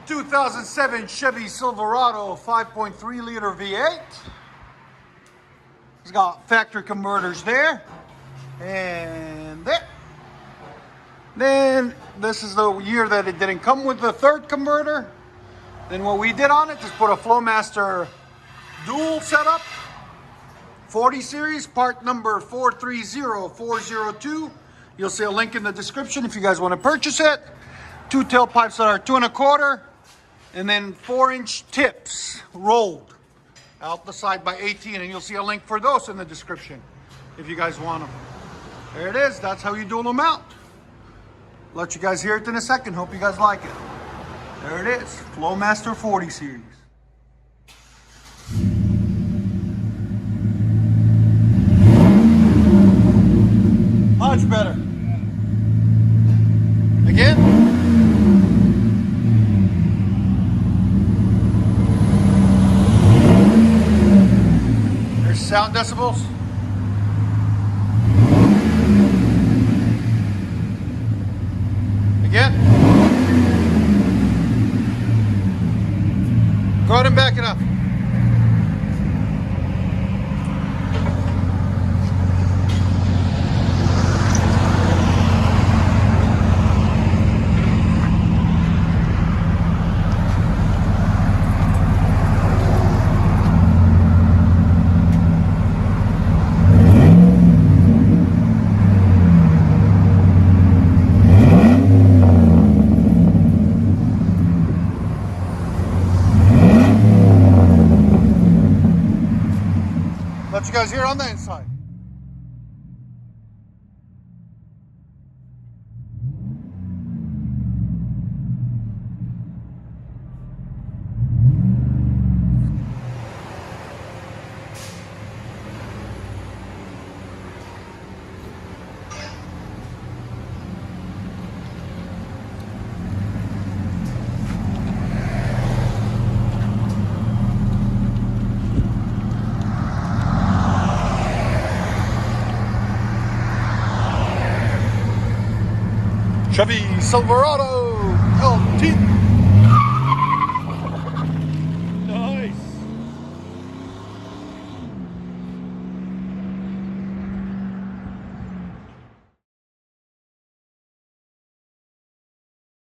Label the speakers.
Speaker 1: 2007 Chevy Silverado 5.3 liter V8. It's got factory converters there and there. Then this is the year that it didn't come with the third converter. Then what we did on it is put a FLOWMASTER dual setup, 40 series, part number 430402. You'll see a link in the description if you guys want to purchase it. Two tailpipes that are 2 1/4, and then 4-inch tips rolled out the side by 18, and you'll see a link for those in the description if you guys want them. There it is. That's how you dual them out. Let you guys hear it in a second. Hope you guys like it. There it is, FLOWMASTER 40 series. Much better. Again. There's sound decibels. Again. Go ahead and back it up. Let you guys hear on the inside. Chevy Silverado